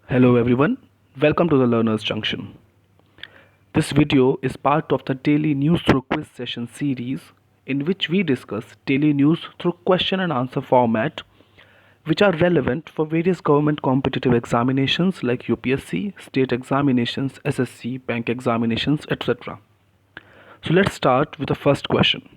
Hello everyone, welcome to the Learner's Junction. This video is part of the daily news through quiz session series in which we discuss daily news through question and answer format which are relevant for various government competitive examinations like UPSC, state examinations, SSC, bank examinations, etc. So let's start with the first question.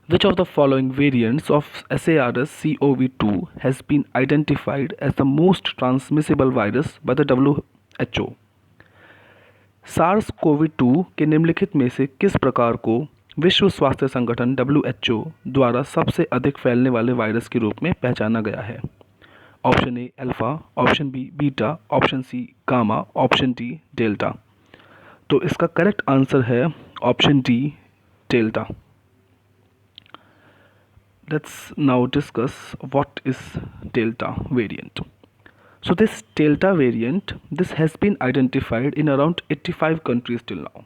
Which of the following variants of SARS-CoV-2 has been identified as the most transmissible virus by the WHO? SARS COVID 2 के निम्नलिखित में से किस प्रकार को विश्व स्वास्थ्य संगठन WHO द्वारा सबसे अधिक फैलने वाले वायरस के रूप में पहचाना गया है? Option A alpha, option B beta, option C gamma, option D delta. तो इसका करेक्ट आंसर है option D delta. Let's now discuss what is Delta variant. So this Delta variant, this has been identified in around 85 countries till now.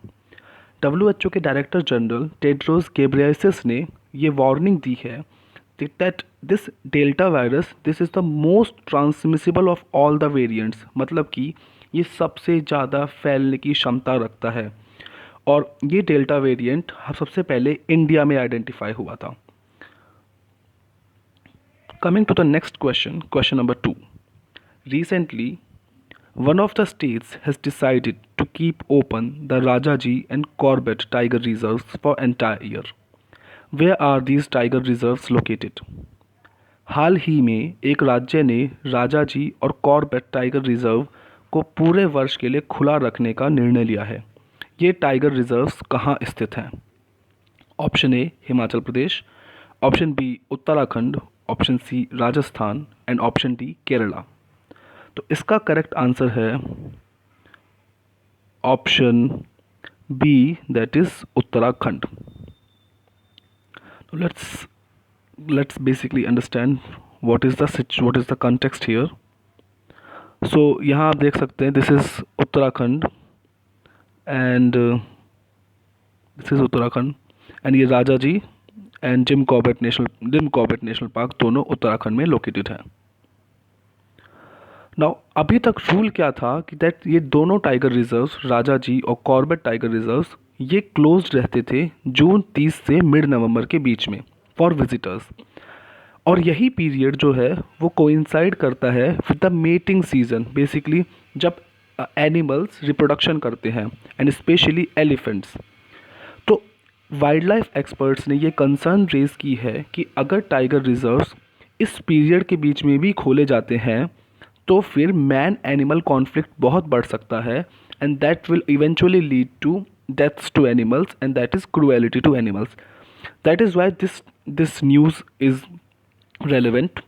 WHO के director general Tedros Ghebreyesus ने ये warning दी है that this Delta virus, this is the most transmissible of all the variants, मतलब कि ये सबसे ज़्यादा फैलने की क्षमता रखता है और ये डेल्टा वेरिएंट सबसे पहले इंडिया में आइडेंटिफाई हुआ था. Coming to the next question, question number 2. Recently, one of the states has decided to keep open the Rajaji and Corbett tiger reserves for entire year. Where are these tiger reserves located? हाल ही में एक राज्य ने राजाजी और Corbett tiger reserve को पूरे वर्ष के लिए खुला रखने का निर्णय लिया है. ये टाइगर रिजर्व्स कहाँ स्थित हैं? Option A Himachal Pradesh, option B Uttarakhand, option C Rajasthan and option D Kerala. तो इसका करेक्ट आंसर है option B, that is Uttarakhand. तो let's basically understand what is the context here. So यहाँ आप देख सकते हैं दिस इज उत्तराखंड एंड ये Rajaji and Jim Corbett National Park दोनों उत्तराखंड में लोकेटेड हैं. नाउ अभी तक रूल क्या था कि दैट ये दोनों टाइगर रिजर्व्स राजा जी और कॉर्बेट टाइगर रिजर्व्स ये क्लोज्ड रहते थे जून 30 से मिड नवंबर के बीच में फॉर विजिटर्स. और यही पीरियड जो है वो कोइंसाइड करता है with the mating season, basically जब एनिमल्स रिप्रोडक्शन करते हैं एंड स्पेशली एलिफेंट्स. तो वाइल्ड लाइफ एक्सपर्ट्स ने ये कंसर्न रेज की है कि अगर टाइगर रिजर्व्स इस पीरियड के बीच में भी खोले जाते हैं तो फिर मैन एनिमल कॉन्फ्लिक्ट बहुत बढ़ सकता है and that will eventually lead to deaths to animals and that is cruelty to animals. That is why this news is relevant.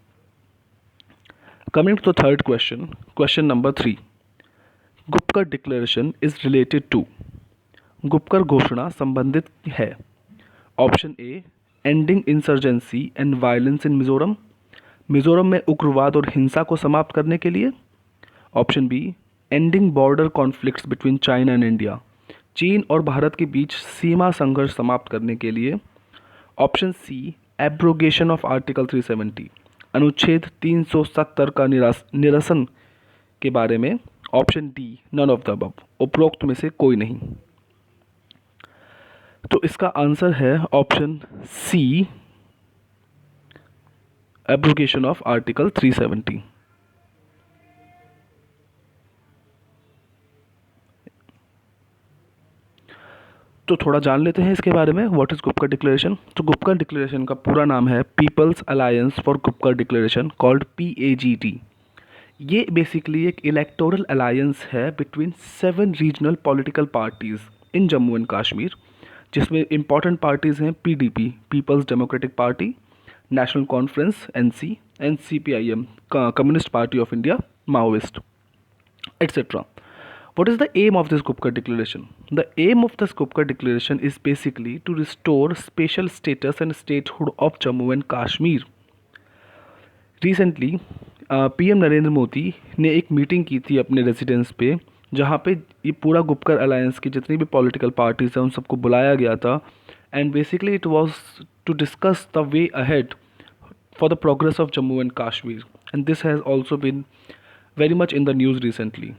Coming to the third question, question number 3. Gupkar declaration is related to. Gupkar घोषणा संबंधित है. Option A ending insurgency and violence in Mizoram, Mizoram में उग्रवाद और हिंसा को समाप्त करने के लिए. Option B ending border conflicts between China and India, चीन और भारत के बीच सीमा संघर्ष समाप्त करने के लिए. Option C abrogation of article 370, अनुच्छेद 370 का निरसन के बारे में. Option D none of the above, उपरोक्त में से कोई नहीं. तो इसका आंसर है option C abrogation of article 370. तो थोड़ा जान लेते हैं इसके बारे में, व्हाट इज़ गुपकर डिक्लेरेशन. तो गुपकर डिक्लेरेशन का पूरा नाम है people's alliance for Gupkar declaration called PAGD. ये बेसिकली एक इलेक्टोरल अलायंस है between 7 regional political parties in Jammu and Kashmir, जिसमें इंपॉर्टेंट पार्टीज़ हैं PDP people's democratic party, national conference NC and CPIM communist party of India, Maoist etc. What is the aim of this Gupkar Declaration? The aim of this Gupkar Declaration is basically to restore special status and statehood of Jammu and Kashmir. Recently, PM Narendra Modi ने एक meeting की थी अपने residence पे, जहाँ पे ये पूरा गुपकर अलायंस की जितनी भी पॉलिटिकल पार्टीज़ हैं उन सबको बुलाया गया था and basically it was to discuss the way ahead for the progress of Jammu and Kashmir. And this has also been very much in the news recently.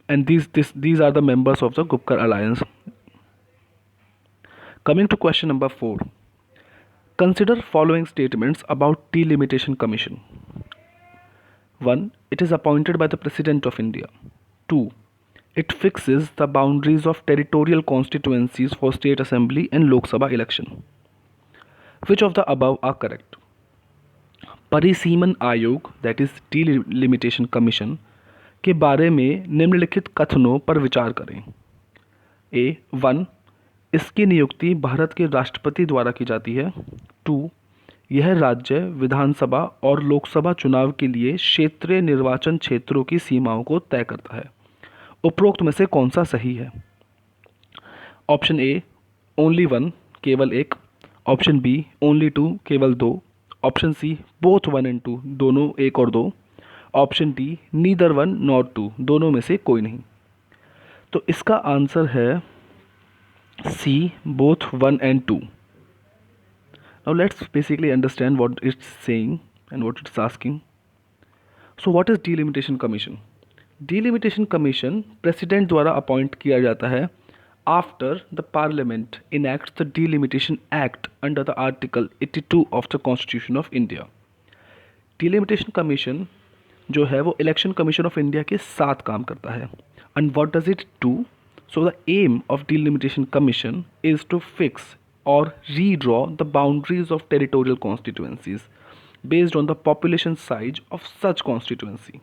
And these are the members of the Gupkar alliance. Coming to question number 4. Consider following statements about Delimitation Commission. 1. It is appointed by the President of India. 2. It fixes the boundaries of territorial constituencies for State Assembly and Lok Sabha election. Which of the above are correct? परिसीमन आयोग that is delimitation commission के बारे में निम्नलिखित कथनों पर विचार करें. ए 1. इसकी नियुक्ति भारत के राष्ट्रपति द्वारा की जाती है. 2. यह राज्य विधानसभा और लोकसभा चुनाव के लिए क्षेत्रीय निर्वाचन क्षेत्रों की सीमाओं को तय करता है. उपरोक्त में से कौन सा सही है? ऑप्शन ए ओनली 1 केवल 1, ऑप्शन बी ओनली 2 केवल 2, ऑप्शन सी बोथ 1 एंड 2 दोनों 1 और 2, ऑप्शन डी नीदर 1 नॉट 2 दोनों में से कोई नहीं. तो इसका आंसर है C both 1 and 2. Now let's basically understand what it's saying and what it's asking. So what is Delimitation Commission? Delimitation Commission president द्वारा अपॉइंट किया जाता है after the Parliament enacts the Delimitation Act under the Article 82 of the Constitution of India. Delimitation Commission जो है वो election commission of India के साथ काम करता है. And what does it do? So the aim of Delimitation Commission is to fix or redraw the boundaries of territorial constituencies based on the population size of such constituency.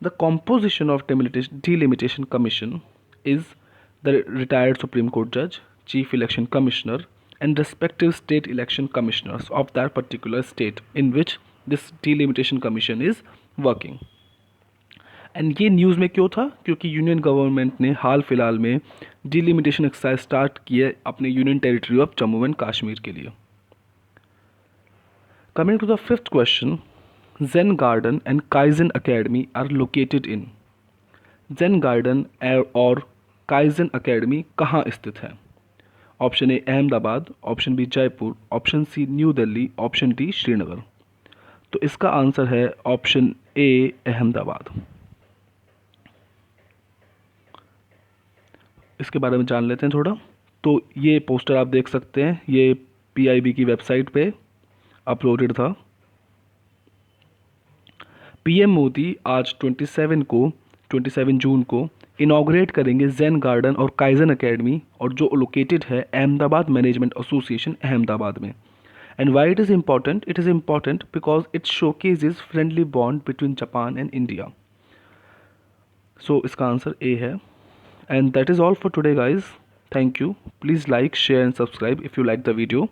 The composition of Delimitation Commission is the retired Supreme Court judge, Chief Election Commissioner, and respective state election commissioners of that particular state in which this Delimitation Commission is working. And ये news में क्यों था? क्योंकि union government ने हाल फिलहाल में delimitation exercise start किए अपने union territory of Jammu and Kashmir के लिए. Coming to the 5th question, Zen Garden and Kaizen Academy are located in. Zen garden और काइजन अकेडमी कहाँ स्थित है? Option A Ahmedabad, option B Jaipur, option C New Delhi, option D Srinagar. तो इसका आंसर है option A Ahmedabad. इसके बारे में जान लेते हैं थोड़ा. तो ये पोस्टर आप देख सकते हैं, ये PIB की वेबसाइट पे अपलोडेड था. PM मोदी आज 27 जून को इनॉग्रेट करेंगे ज़ेन गार्डन और काइजन अकेडमी, और जो लोकेटेड है अहमदाबाद मैनेजमेंट एसोसिएशन अहमदाबाद में. And why it is important? It is important because it showcases friendly bond between Japan and India. So इसका आंसर ए है. And that is all for today, guys. Thank you. Please like, share and subscribe if you like the video.